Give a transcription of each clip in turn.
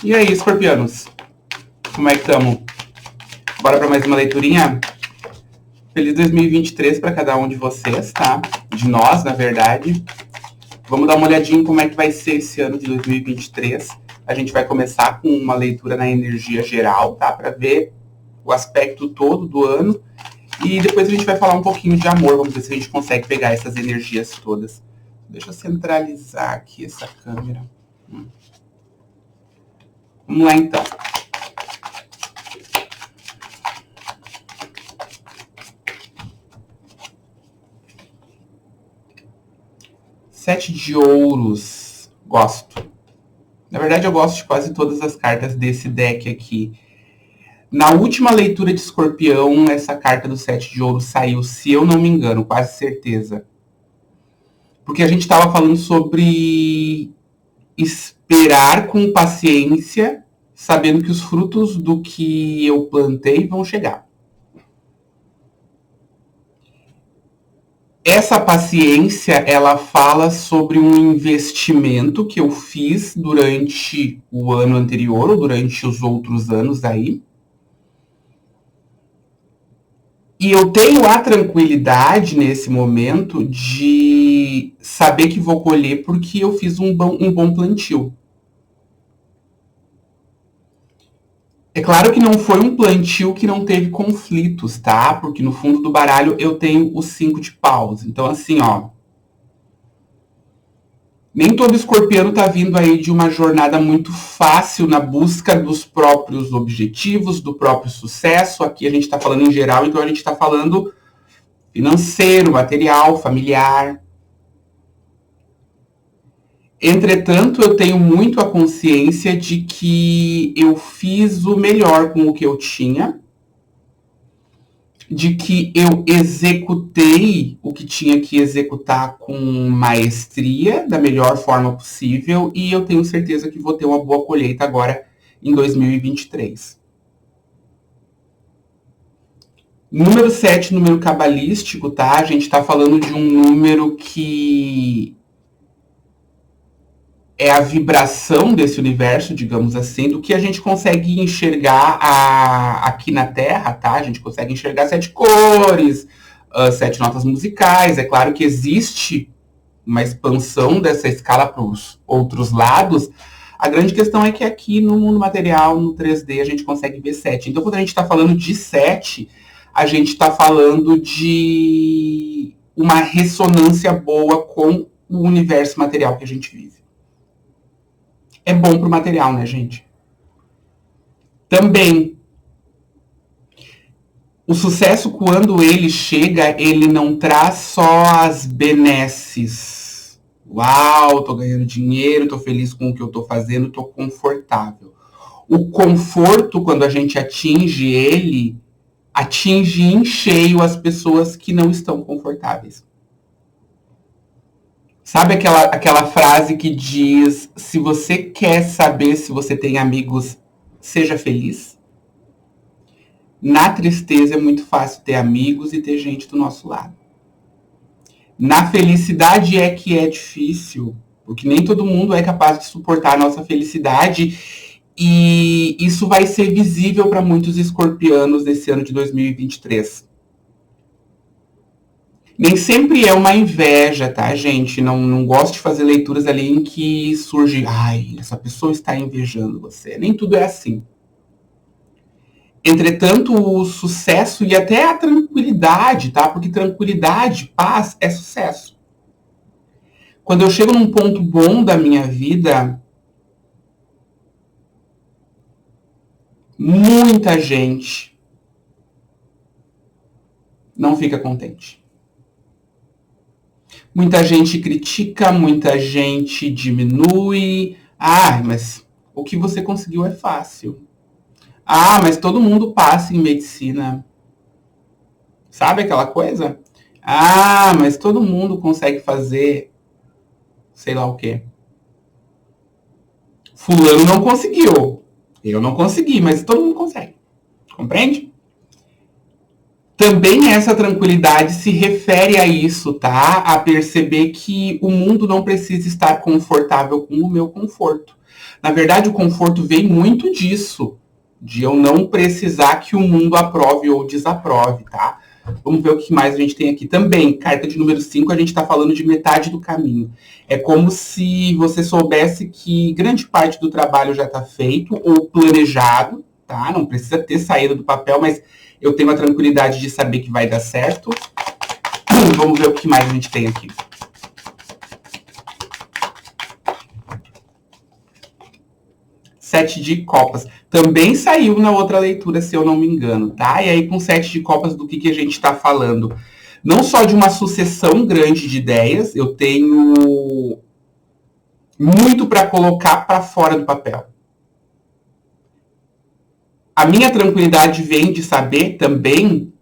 E aí, escorpianos? Como é que estamos? Bora para mais uma leiturinha? Feliz 2023 para cada um de vocês, tá? De nós, na verdade. Vamos dar uma olhadinha em como é que vai ser esse ano de 2023. A gente vai começar com uma leitura na energia geral, tá? Para ver o aspecto todo do ano. E depois a gente vai falar um pouquinho de amor. Vamos ver se a gente consegue pegar essas energias todas. Deixa eu centralizar aqui essa câmera. Vamos lá, então. Sete de ouros. Gosto. Na verdade, eu gosto de quase todas as cartas desse deck aqui. Na última leitura de Escorpião, essa carta do Sete de ouros saiu, se eu não me engano, quase certeza. Porque a gente estava falando sobre esperar com paciência, sabendo que os frutos do que eu plantei vão chegar. Essa paciência, ela fala sobre um investimento que eu fiz durante o ano anterior, ou durante os outros anos aí. E eu tenho a tranquilidade nesse momento de saber que vou colher porque eu fiz um bom plantio. É claro que não foi um plantio que não teve conflitos, tá? Porque no fundo do baralho eu tenho os 5 de paus. Então, assim, ó. Nem todo escorpiano tá vindo aí de uma jornada muito fácil na busca dos próprios objetivos, do próprio sucesso. Aqui a gente tá falando em geral, então a gente tá falando financeiro, material, familiar. Entretanto, eu tenho muito a consciência de que eu fiz o melhor com o que eu tinha, de que eu executei o que tinha que executar com maestria, da melhor forma possível, e eu tenho certeza que vou ter uma boa colheita agora em 2023. Número 7, número cabalístico, tá? A gente tá falando de um número que é a vibração desse universo, digamos assim, do que a gente consegue enxergar aqui na Terra, tá? A gente consegue enxergar 7 cores, 7 notas musicais. É claro que existe uma expansão dessa escala para os outros lados. A grande questão é que aqui no mundo material, no 3D, a gente consegue ver 7. Então, quando a gente está falando de 7, a gente está falando de uma ressonância boa com o universo material que a gente vive. É bom para o material, né, gente? Também, o sucesso, quando ele chega, ele não traz só as benesses. Uau, tô ganhando dinheiro, tô feliz com o que eu tô fazendo, tô confortável. O conforto, quando a gente atinge ele, atinge em cheio as pessoas que não estão confortáveis. Sabe aquela frase que diz: se você quer saber se você tem amigos, seja feliz? Na tristeza é muito fácil ter amigos e ter gente do nosso lado. Na felicidade é que é difícil, porque nem todo mundo é capaz de suportar a nossa felicidade, e isso vai ser visível para muitos escorpianos nesse ano de 2023. Nem sempre é uma inveja, tá, gente? Não gosto de fazer leituras ali em que surge, ai, essa pessoa está invejando você. Nem tudo é assim. Entretanto, o sucesso e até a tranquilidade, tá? Porque tranquilidade, paz é sucesso. Quando eu chego num ponto bom da minha vida, muita gente não fica contente. Muita gente critica, muita gente diminui. Ah, mas o que você conseguiu é fácil. Ah, mas todo mundo passa em medicina. Sabe aquela coisa? Ah, mas todo mundo consegue fazer sei lá o quê. Fulano não conseguiu. Eu não consegui, mas todo mundo consegue. Compreende? Também essa tranquilidade se refere a isso, tá? A perceber que o mundo não precisa estar confortável com o meu conforto. Na verdade, o conforto vem muito disso, de eu não precisar que o mundo aprove ou desaprove, tá? Vamos ver o que mais a gente tem aqui. Também, carta de número 5, a gente está falando de metade do caminho. É como se você soubesse que grande parte do trabalho já está feito ou planejado, tá? Não precisa ter saído do papel, mas eu tenho a tranquilidade de saber que vai dar certo. Vamos ver o que mais a gente tem aqui. Sete de copas. Também saiu na outra leitura, se eu não me engano, tá? E aí, com sete de copas, do que a gente está falando? Não só de uma sucessão grande de ideias, eu tenho muito para colocar para fora do papel. A minha tranquilidade vem de saber também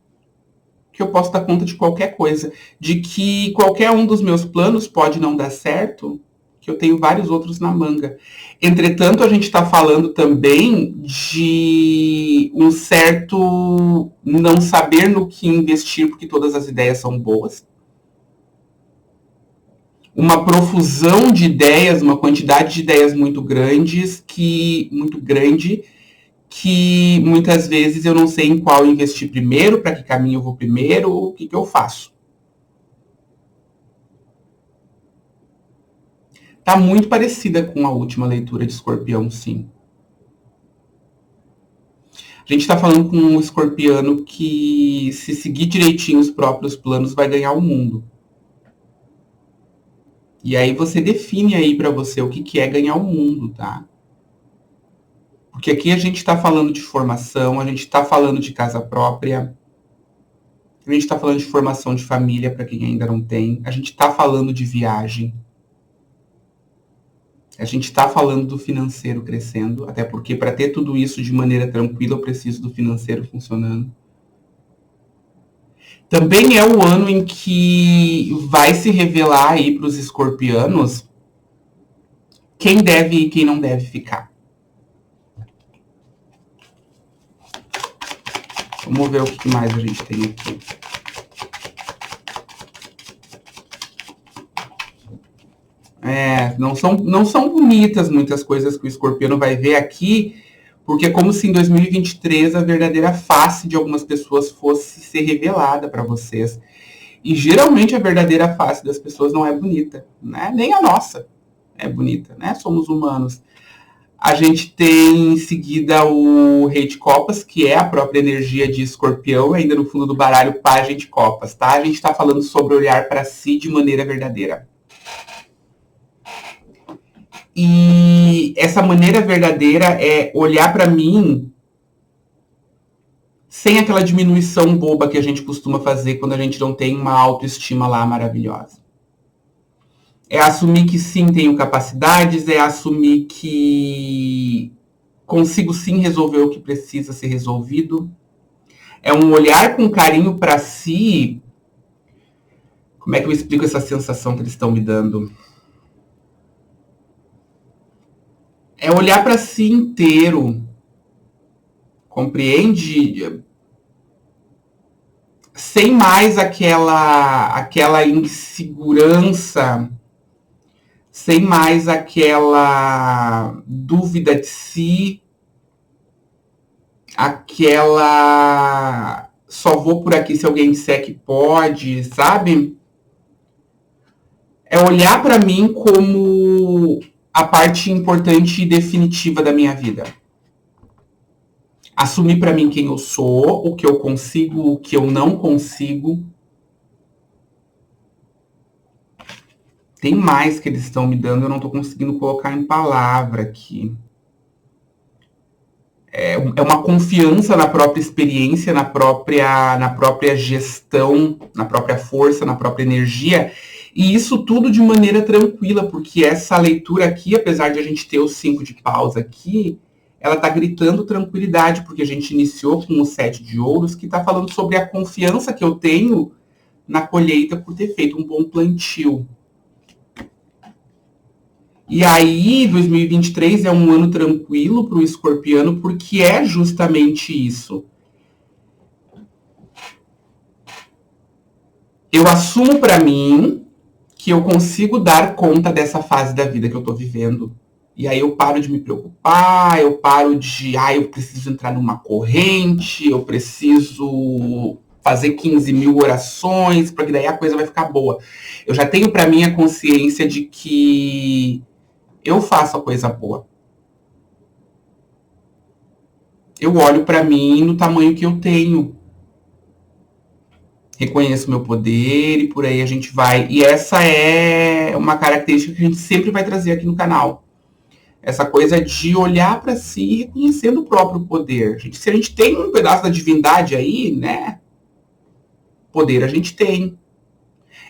que eu posso dar conta de qualquer coisa, de que qualquer um dos meus planos pode não dar certo, que eu tenho vários outros na manga. Entretanto, a gente está falando também de um certo não saber no que investir, porque todas as ideias são boas. Uma profusão de ideias, uma quantidade de ideias muito grande, que muitas vezes eu não sei em qual investir primeiro, para que caminho eu vou primeiro, ou o que eu faço. Está muito parecida com a última leitura de Escorpião, sim. A gente está falando com um escorpiano que, se seguir direitinho os próprios planos, vai ganhar o mundo. E aí você define aí para você o que é ganhar o mundo, tá? Porque aqui a gente está falando de formação, a gente está falando de casa própria, a gente está falando de formação de família para quem ainda não tem, a gente está falando de viagem. A gente está falando do financeiro crescendo, até porque para ter tudo isso de maneira tranquila, eu preciso do financeiro funcionando. Também é o ano em que vai se revelar aí para os escorpianos quem deve e quem não deve ficar. Vamos ver o que mais a gente tem aqui. Não são bonitas muitas coisas que o escorpiano vai ver aqui, porque é como se em 2023 a verdadeira face de algumas pessoas fosse ser revelada para vocês. E geralmente a verdadeira face das pessoas não é bonita, né? Nem a nossa é bonita, né? Somos humanos. A gente tem em seguida o Rei de Copas, que é a própria energia de Escorpião, ainda no fundo do baralho, Pajem de Copas, tá? A gente está falando sobre olhar para si de maneira verdadeira. E essa maneira verdadeira é olhar para mim sem aquela diminuição boba que a gente costuma fazer quando a gente não tem uma autoestima lá maravilhosa. É assumir que sim, tenho capacidades, é assumir que consigo sim resolver o que precisa ser resolvido. É um olhar com carinho para si. Como é que eu explico essa sensação que eles estão me dando? É olhar para si inteiro. Compreende? Sem mais aquela insegurança, sem mais aquela dúvida de si, aquela só vou por aqui se alguém disser que pode, sabe? É olhar para mim como a parte importante e definitiva da minha vida. Assumir para mim quem eu sou, o que eu consigo, o que eu não consigo. Tem mais que eles estão me dando, eu não estou conseguindo colocar em palavra aqui. É uma confiança na própria experiência, na própria gestão, na própria força, na própria energia. E isso tudo de maneira tranquila, porque essa leitura aqui, apesar de a gente ter o 5 de paus aqui, ela está gritando tranquilidade, porque a gente iniciou com o 7 de ouros, que está falando sobre a confiança que eu tenho na colheita por ter feito um bom plantio. E aí, 2023 é um ano tranquilo para o escorpiano, porque é justamente isso. Eu assumo para mim que eu consigo dar conta dessa fase da vida que eu estou vivendo. E aí eu paro de me preocupar, eu paro de, eu preciso entrar numa corrente, eu preciso fazer 15 mil orações, porque daí a coisa vai ficar boa. Eu já tenho para mim a consciência de que eu faço a coisa boa. Eu olho para mim no tamanho que eu tenho. Reconheço meu poder e por aí a gente vai. E essa é uma característica que a gente sempre vai trazer aqui no canal. Essa coisa de olhar para si e reconhecer o próprio poder. Se a gente tem um pedaço da divindade aí, né? Poder a gente tem.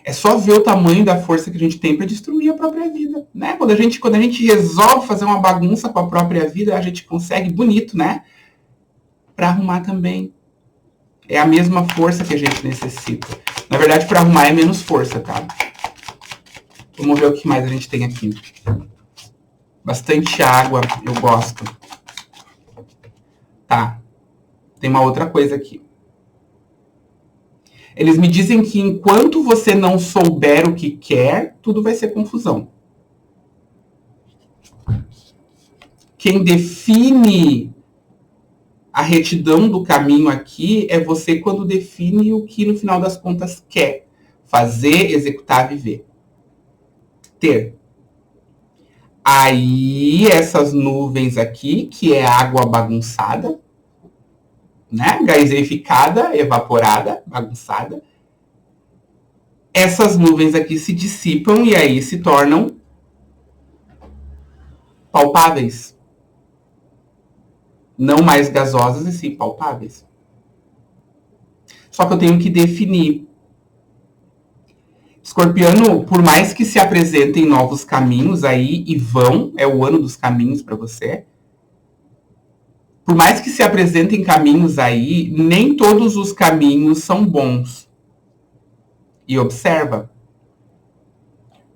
É só ver o tamanho da força que a gente tem para destruir a própria vida, né? Quando a gente resolve fazer uma bagunça com a própria vida, a gente consegue bonito, né? Para arrumar também. É a mesma força que a gente necessita. Na verdade, para arrumar é menos força, tá? Vamos ver o que mais a gente tem aqui. Bastante água, eu gosto. Tá. Tem uma outra coisa aqui. Eles me dizem que enquanto você não souber o que quer, tudo vai ser confusão. Quem define a retidão do caminho aqui é você quando define o que no final das contas quer. Fazer, executar, viver. Ter. Aí, essas nuvens aqui, que é água bagunçada, né? Gaseificada, evaporada, bagunçada. Essas nuvens aqui se dissipam e aí se tornam palpáveis. Não mais gasosas, e sim palpáveis. Só que eu tenho que definir. Escorpiano, por mais que se apresentem novos caminhos aí, e vão, é o ano dos caminhos para você. Por mais que se apresentem caminhos aí, nem todos os caminhos são bons. E observa.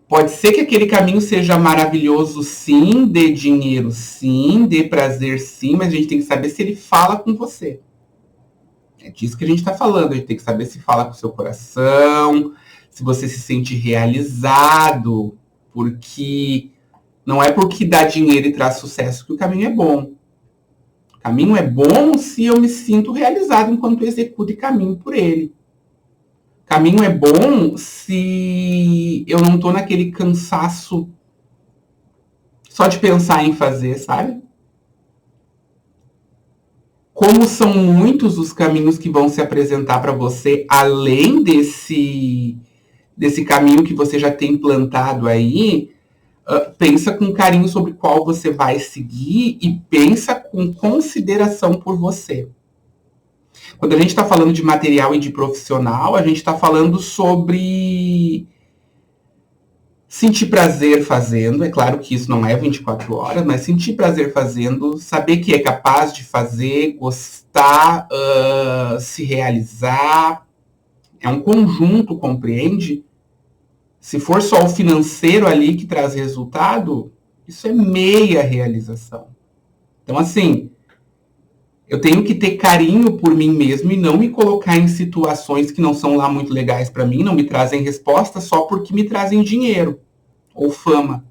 Pode ser que aquele caminho seja maravilhoso, sim, dê dinheiro, sim, dê prazer, sim, mas a gente tem que saber se ele fala com você. É disso que a gente está falando. A gente tem que saber se fala com o seu coração, se você se sente realizado, porque não é porque dá dinheiro e traz sucesso que o caminho é bom. O caminho é bom se eu me sinto realizado enquanto executo e caminho por ele. O caminho é bom se eu não estou naquele cansaço só de pensar em fazer, sabe? Como são muitos os caminhos que vão se apresentar para você, além desse caminho que você já tem plantado aí, pensa com carinho sobre qual você vai seguir e pensa com consideração por você. Quando a gente está falando de material e de profissional, a gente está falando sobre sentir prazer fazendo. É claro que isso não é 24 horas, mas sentir prazer fazendo, saber que é capaz de fazer, gostar, se realizar. É um conjunto, compreende? Se for só o financeiro ali que traz resultado, isso é meia realização. Então, assim, eu tenho que ter carinho por mim mesmo e não me colocar em situações que não são lá muito legais para mim, não me trazem resposta só porque me trazem dinheiro, ou fama,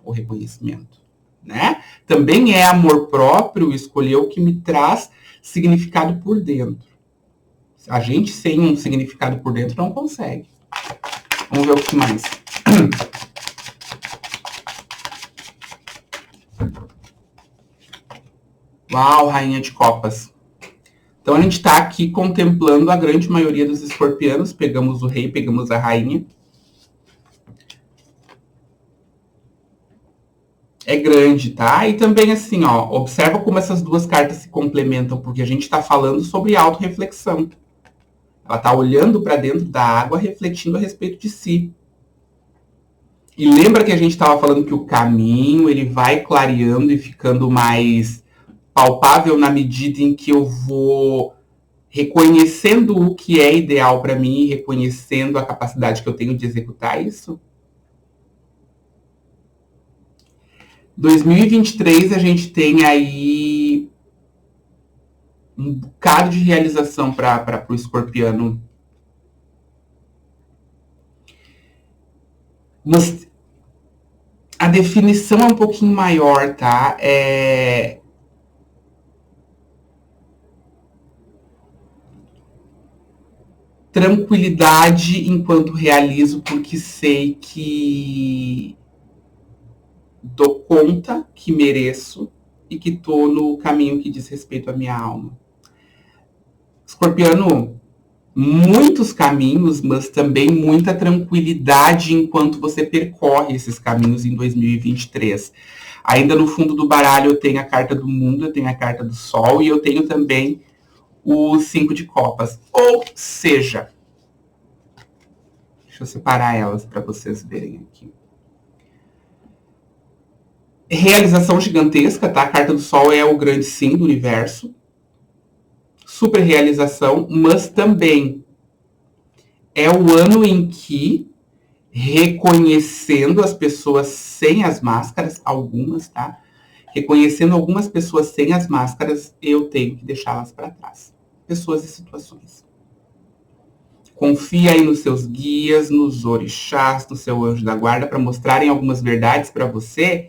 ou reconhecimento, né? Também é amor próprio escolher o que me traz significado por dentro. A gente sem um significado por dentro não consegue. Vamos ver o que mais. Uau, rainha de copas. Então a gente está aqui contemplando a grande maioria dos escorpianos. Pegamos o rei, pegamos a rainha. É grande, tá? E também assim, ó, observa como essas duas cartas se complementam, porque a gente está falando sobre autorreflexão. Ela está olhando para dentro da água, refletindo a respeito de si. E lembra que a gente estava falando que o caminho ele vai clareando e ficando mais palpável na medida em que eu vou reconhecendo o que é ideal para mim, reconhecendo a capacidade que eu tenho de executar isso? 2023 a gente tem aí um bocado de realização para o escorpiano. Mas A definição é um pouquinho maior, tá? Tranquilidade enquanto realizo, porque sei que dou conta, que mereço e que tô no caminho que diz respeito à minha alma. Escorpiano, muitos caminhos, mas também muita tranquilidade enquanto você percorre esses caminhos em 2023. Ainda no fundo do baralho eu tenho a carta do mundo, eu tenho a carta do sol e eu tenho também o 5 de copas. Ou seja, deixa eu separar elas para vocês verem aqui. Realização gigantesca, tá? A carta do sol é o grande sim do universo. Super realização, mas também é o ano em que, reconhecendo as pessoas sem as máscaras, algumas, tá? Reconhecendo algumas pessoas sem as máscaras, eu tenho que deixá-las para trás. Pessoas e situações. Confia aí nos seus guias, nos orixás, no seu anjo da guarda, para mostrarem algumas verdades para você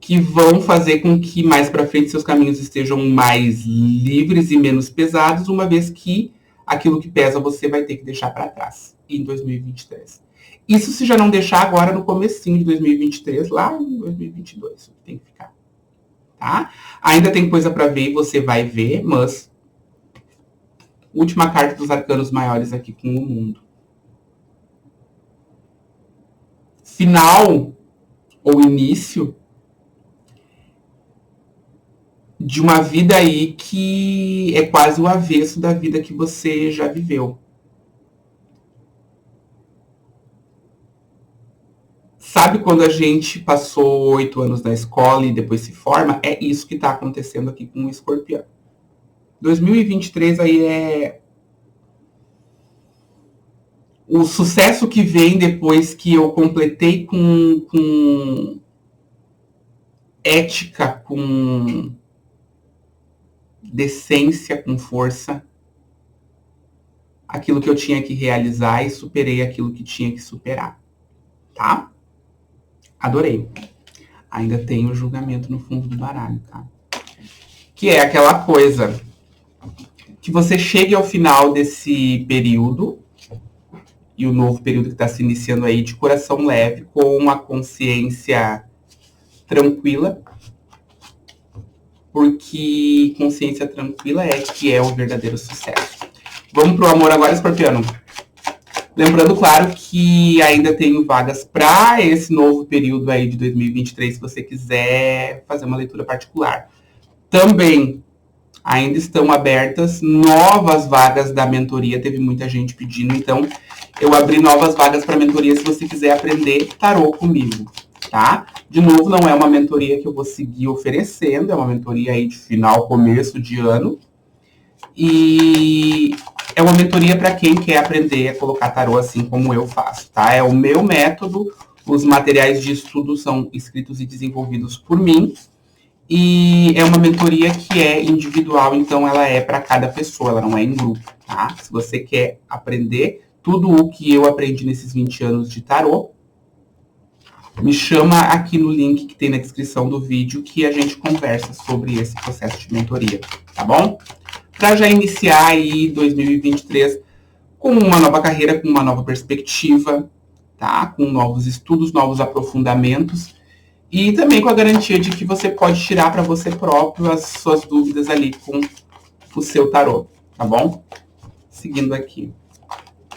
que vão fazer com que mais para frente seus caminhos estejam mais livres e menos pesados, uma vez que aquilo que pesa você vai ter que deixar para trás em 2023. Isso se já não deixar agora no comecinho de 2023, lá em 2022, isso tem que ficar. Tá? Ainda tem coisa para ver e você vai ver, mas última carta dos arcanos maiores aqui com o mundo. Final ou início de uma vida aí que é quase o avesso da vida que você já viveu. Sabe quando a gente passou 8 anos na escola e depois se forma? É isso que está acontecendo aqui com o Escorpião. 2023 aí é o sucesso que vem depois que eu completei com ética, com decência, com força, aquilo que eu tinha que realizar e superei aquilo que tinha que superar. Tá? Adorei. Ainda tem o julgamento no fundo do baralho, tá? Que é aquela coisa que você chegue ao final desse período e o novo período que está se iniciando aí de coração leve, com uma consciência tranquila, porque consciência tranquila é que é o verdadeiro sucesso. Vamos pro amor agora, Escorpiano. Lembrando, claro, que ainda tenho vagas para esse novo período aí de 2023, se você quiser fazer uma leitura particular. Também ainda estão abertas novas vagas da mentoria, teve muita gente pedindo, então eu abri novas vagas para mentoria se você quiser aprender tarô comigo, tá? De novo, não é uma mentoria que eu vou seguir oferecendo, é uma mentoria aí de final, começo de ano, e é uma mentoria para quem quer aprender a colocar tarô assim como eu faço, tá? É o meu método, os materiais de estudo são escritos e desenvolvidos por mim, e é uma mentoria que é individual, então ela é para cada pessoa, ela não é em grupo, tá? Se você quer aprender tudo o que eu aprendi nesses 20 anos de tarô, me chama aqui no link que tem na descrição do vídeo que a gente conversa sobre esse processo de mentoria, tá bom? Para já iniciar aí 2023 com uma nova carreira, com uma nova perspectiva, tá? Com novos estudos, novos aprofundamentos e também com a garantia de que você pode tirar para você próprio as suas dúvidas ali com o seu tarô, tá bom? Seguindo aqui.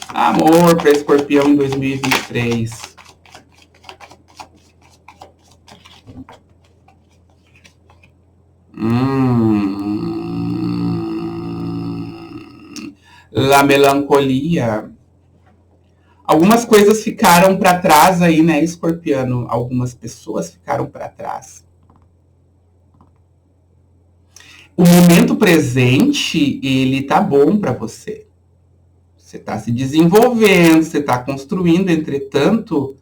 Amor para Escorpião em 2023. La melancolia. Algumas coisas ficaram para trás aí, né, Escorpiano? Algumas pessoas ficaram para trás. O momento presente, ele tá bom para você. Você está se desenvolvendo, você está construindo, entretanto,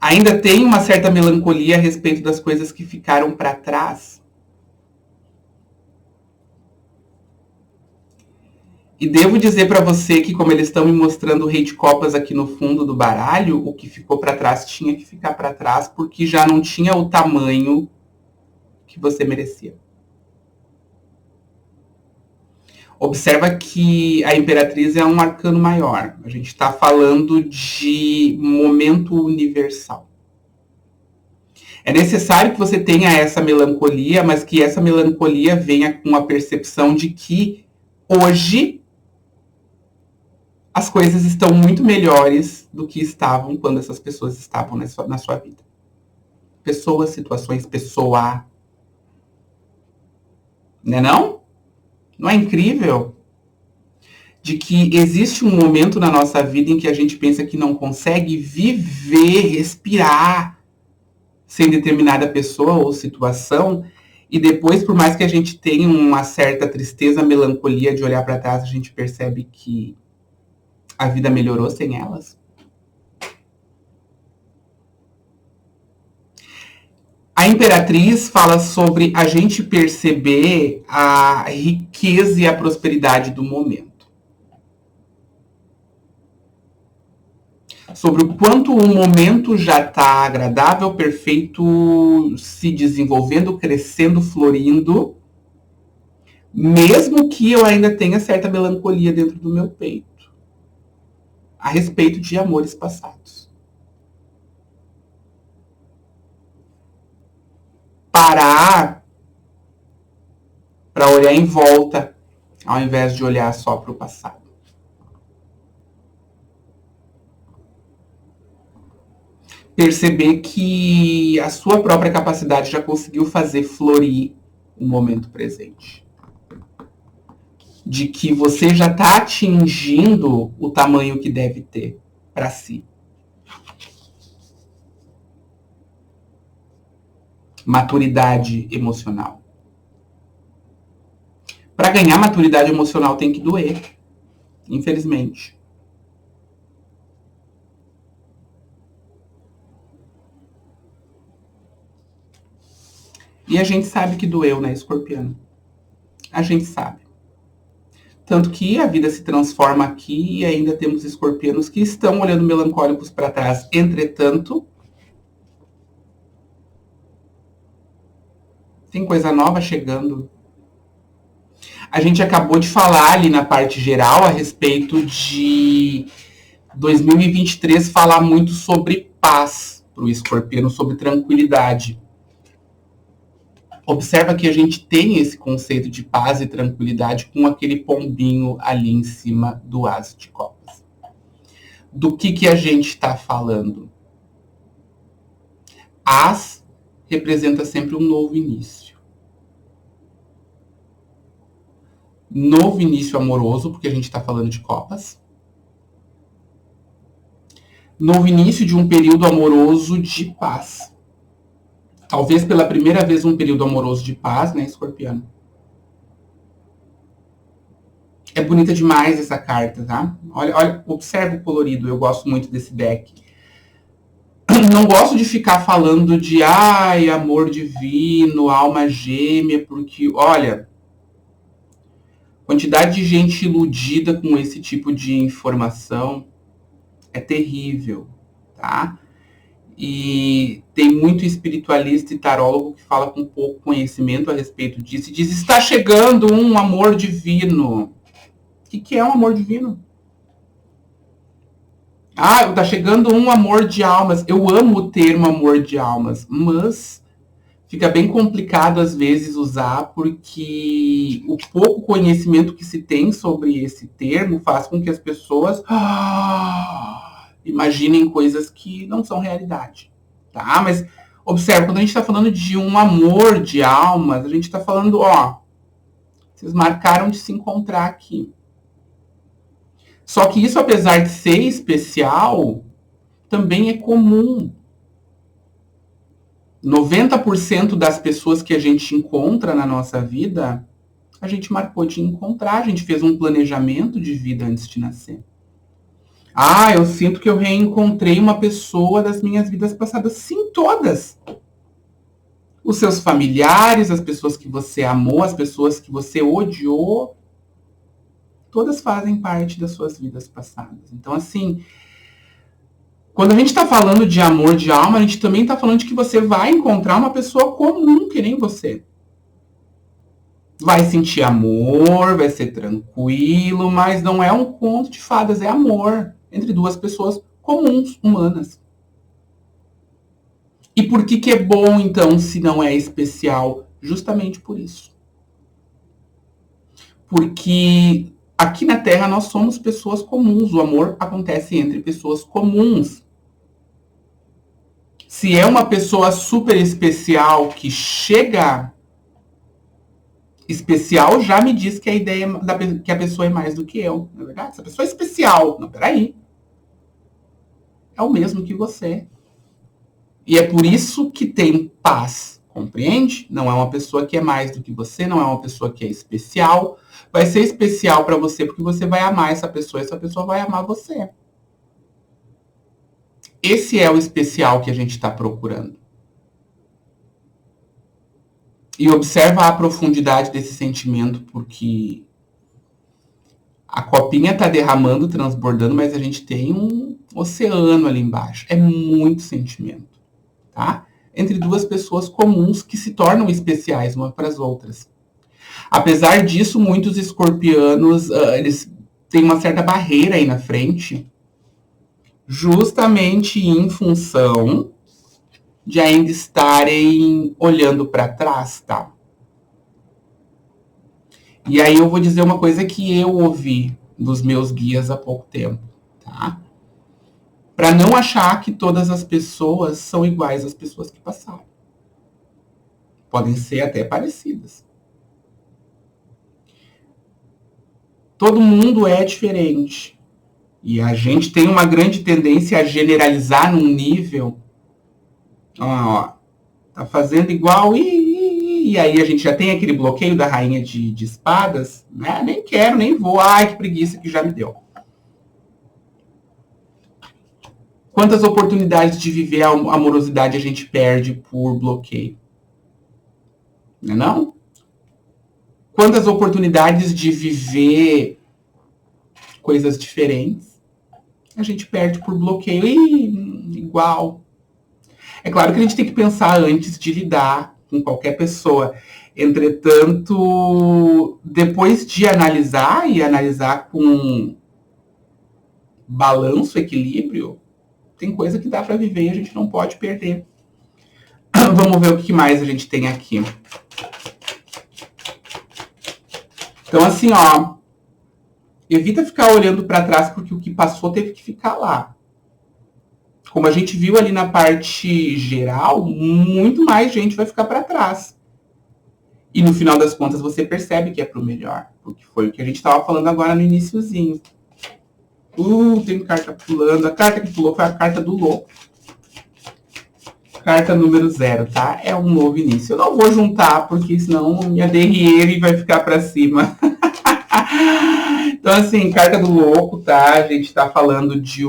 ainda tem uma certa melancolia a respeito das coisas que ficaram para trás. E devo dizer para você que, como eles estão me mostrando o rei de copas aqui no fundo do baralho, o que ficou para trás tinha que ficar para trás, porque já não tinha o tamanho que você merecia. Observa que a Imperatriz é um arcano maior. A gente está falando de momento universal. É necessário que você tenha essa melancolia, mas que essa melancolia venha com a percepção de que hoje as coisas estão muito melhores do que estavam quando essas pessoas estavam na sua vida. Pessoas, situações, pessoa. Não é não? Não é incrível? De que existe um momento na nossa vida em que a gente pensa que não consegue viver, respirar sem determinada pessoa ou situação, e depois, por mais que a gente tenha uma certa tristeza, melancolia de olhar para trás, a gente percebe que a vida melhorou sem elas. A Imperatriz fala sobre a gente perceber a riqueza e a prosperidade do momento. Sobre o quanto o momento já está agradável, perfeito, se desenvolvendo, crescendo, florindo, mesmo que eu ainda tenha certa melancolia dentro do meu peito, a respeito de amores passados. Parar para olhar em volta, ao invés de olhar só para o passado. Perceber que a sua própria capacidade já conseguiu fazer florir o momento presente. De que você já está atingindo o tamanho que deve ter para si. Maturidade emocional. Para ganhar maturidade emocional tem que doer, infelizmente. E a gente sabe que doeu, né, Escorpiano? A gente sabe. Tanto que a vida se transforma aqui e ainda temos escorpianos que estão olhando melancólicos para trás. Entretanto, tem coisa nova chegando. A gente acabou de falar ali na parte geral a respeito de 2023 falar muito sobre paz para o escorpiano, sobre tranquilidade. Observa que a gente tem esse conceito de paz e tranquilidade com aquele pombinho ali em cima do as de copas. Do que a gente está falando? As representa sempre um novo início. Novo início amoroso, porque a gente está falando de copas. Novo início de um período amoroso de paz. Talvez pela primeira vez um período amoroso de paz, né, Escorpiano? É bonita demais essa carta, tá? Olha, observa o colorido, eu gosto muito desse deck. Não gosto de ficar falando de amor divino, alma gêmea, porque, olha, quantidade de gente iludida com esse tipo de informação é terrível, tá? E tem muito espiritualista e tarólogo que fala com pouco conhecimento a respeito disso e diz, está chegando um amor divino. O que é um amor divino? Está chegando um amor de almas. Eu amo o termo amor de almas, mas fica bem complicado às vezes usar porque o pouco conhecimento que se tem sobre esse termo faz com que as pessoas imaginem coisas que não são realidade, tá? Mas observa, quando a gente está falando de um amor de almas, a gente está falando, vocês marcaram de se encontrar aqui. Só que isso, apesar de ser especial, também é comum. 90% das pessoas que a gente encontra na nossa vida, a gente marcou de encontrar, a gente fez um planejamento de vida antes de nascer. Eu sinto que eu reencontrei uma pessoa das minhas vidas passadas. Sim, todas. Os seus familiares, as pessoas que você amou, as pessoas que você odiou. todas fazem parte das suas vidas passadas. Então, assim, quando a gente está falando de amor de alma, a gente também está falando de que você vai encontrar uma pessoa comum que nem você. Vai sentir amor, vai ser tranquilo, mas não é um conto de fadas, é amor entre duas pessoas comuns, humanas. E por que é bom, então, se não é especial? Justamente por isso. Porque aqui na Terra nós somos pessoas comuns, o amor acontece entre pessoas comuns. Se é uma pessoa super especial que chega especial, já me diz que a ideia que a pessoa é mais do que eu, não é verdade? Essa pessoa é especial. Não, peraí. É o mesmo que você. E é por isso que tem paz, compreende? Não é uma pessoa que é mais do que você, não é uma pessoa que é especial. Vai ser especial para você porque você vai amar essa pessoa e essa pessoa vai amar você. Esse é o especial que a gente está procurando. E observa a profundidade desse sentimento, porque a copinha está derramando, transbordando, mas a gente tem um oceano ali embaixo. É muito sentimento, tá? Entre duas pessoas comuns que se tornam especiais umas para as outras. Apesar disso, muitos escorpianos, eles têm uma certa barreira aí na frente, justamente em função de ainda estarem olhando para trás, tá? E aí eu vou dizer uma coisa que eu ouvi dos meus guias há pouco tempo, tá? Para não achar que todas as pessoas são iguais às pessoas que passaram. Podem ser até parecidas. Todo mundo é diferente. E a gente tem uma grande tendência a generalizar num nível. Ó, tá fazendo igual e aí a gente já tem aquele bloqueio da rainha de espadas, né? Nem quero, nem vou. Ai, que preguiça que já me deu. Quantas oportunidades de viver a amorosidade a gente perde por bloqueio? Não é não? Quantas oportunidades de viver coisas diferentes a gente perde por bloqueio? Igual. É claro que a gente tem que pensar antes de lidar com qualquer pessoa. Entretanto, depois de analisar e analisar com balanço, equilíbrio, tem coisa que dá para viver e a gente não pode perder. Vamos ver o que mais a gente tem aqui. Então, assim, ó, evita ficar olhando para trás porque o que passou teve que ficar lá. Como a gente viu ali na parte geral, muito mais gente vai ficar para trás. E no final das contas você percebe que é pro melhor, porque foi o que a gente estava falando agora no iniciozinho. Tem carta pulando. A carta que pulou foi a carta do louco. Carta número 0, tá? É um novo início. Eu não vou juntar, porque senão minha derriere vai ficar para cima. Então, assim, carta do louco, tá? A gente tá falando de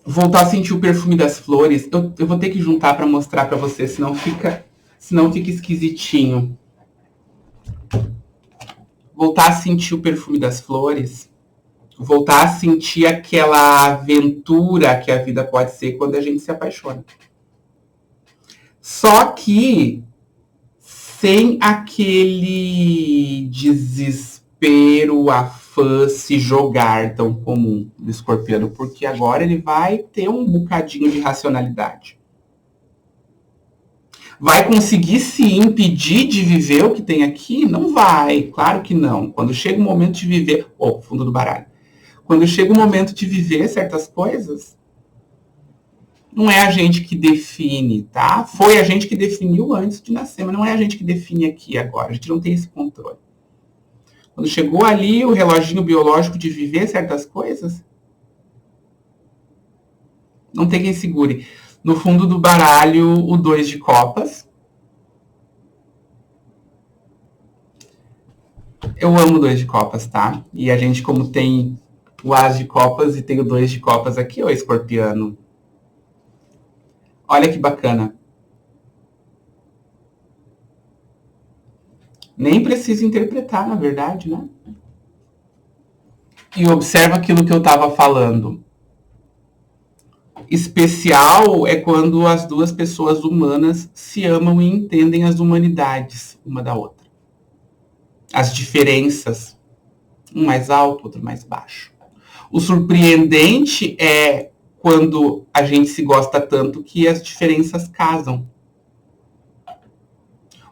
voltar a sentir o perfume das flores. Eu vou ter que juntar para mostrar para você, senão fica esquisitinho. Voltar a sentir o perfume das flores. Voltar a sentir aquela aventura que a vida pode ser quando a gente se apaixona. Só que sem aquele desespero, afã, se jogar tão comum do escorpiano, porque agora ele vai ter um bocadinho de racionalidade. Vai conseguir se impedir de viver o que tem aqui? Não vai, claro que não. Quando chega o momento de viver... fundo do baralho. Quando chega o momento de viver certas coisas, não é a gente que define, tá? Foi a gente que definiu antes de nascer, mas não é a gente que define aqui agora. A gente não tem esse controle. Quando chegou ali o reloginho biológico de viver certas coisas, não tem quem segure. No fundo do baralho, o 2 de copas. Eu amo o 2 de copas, tá? E a gente, como tem o as de copas e tem o 2 de copas aqui, ó, escorpiano. Olha que bacana. Nem precisa interpretar, na verdade, né? E observa aquilo que eu estava falando. Especial é quando as duas pessoas humanas se amam e entendem as humanidades uma da outra. As diferenças, um mais alto, outro mais baixo. O surpreendente é quando a gente se gosta tanto que as diferenças casam.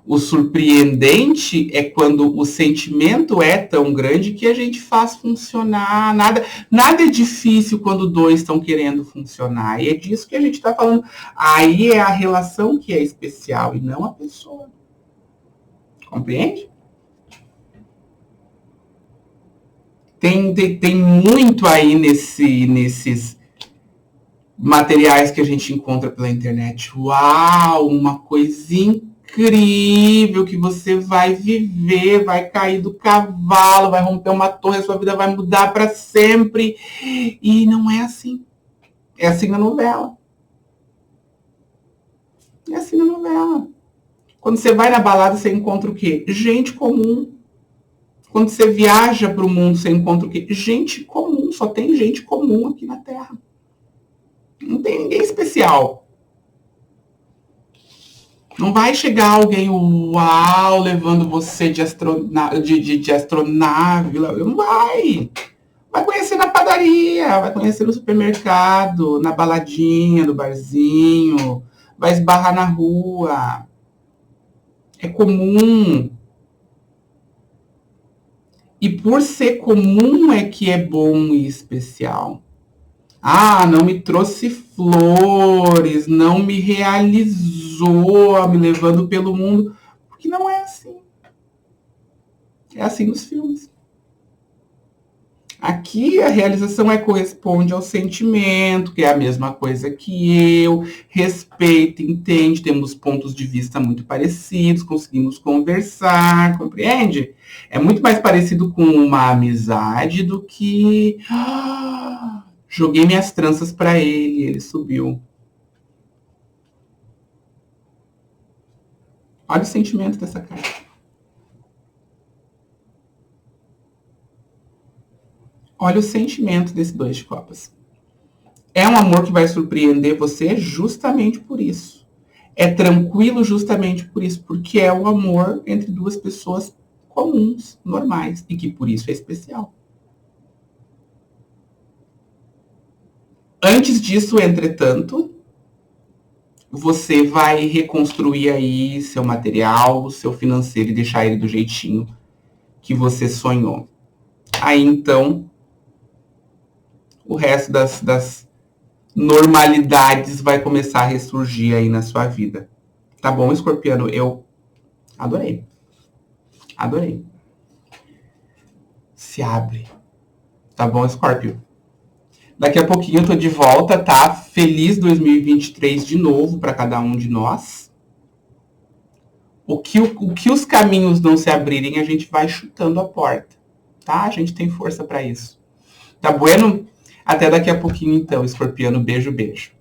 O surpreendente é quando o sentimento é tão grande que a gente faz funcionar. Nada é difícil quando dois estão querendo funcionar. E é disso que a gente está falando. Aí é a relação que é especial e não a pessoa. Compreende? Tem muito aí nesses materiais que a gente encontra pela internet. Uau, uma coisinha incrível que você vai viver, vai cair do cavalo, vai romper uma torre, a sua vida vai mudar para sempre. E não é assim. É assim na novela. É assim na novela. Quando você vai na balada, você encontra o quê? Gente comum. Quando você viaja para o mundo, você encontra o quê? Gente comum. Só tem gente comum aqui na Terra. Não tem ninguém especial. Não vai chegar alguém, uau, levando você de astronave. Não vai. Vai conhecer na padaria, vai conhecer no supermercado, na baladinha, no barzinho, vai esbarrar na rua. É comum. E por ser comum é que é bom e especial. Ah, não me trouxe flores, não me realizou, me levando pelo mundo. Porque não é assim. É assim nos filmes. Aqui a realização corresponde ao sentimento, que é a mesma coisa que eu, respeita, entende, temos pontos de vista muito parecidos, conseguimos conversar, compreende? É muito mais parecido com uma amizade do que joguei minhas tranças para ele subiu. Olha o sentimento dessa carta. Olha o sentimento desse 2 de copas. É um amor que vai surpreender você justamente por isso. É tranquilo justamente por isso, porque é o amor entre duas pessoas comuns, normais, e que por isso é especial. Antes disso, entretanto, você vai reconstruir aí seu material, seu financeiro e deixar ele do jeitinho que você sonhou. Aí, então, o resto das normalidades vai começar a ressurgir aí na sua vida. Tá bom, escorpiano? Eu adorei. Adorei. Se abre. Tá bom, Escorpio? Daqui a pouquinho eu tô de volta, tá? Feliz 2023 de novo para cada um de nós. O que os caminhos não se abrirem, a gente vai chutando a porta, tá? A gente tem força para isso. Tá bueno? Até daqui a pouquinho, então, escorpiano. Beijo, beijo.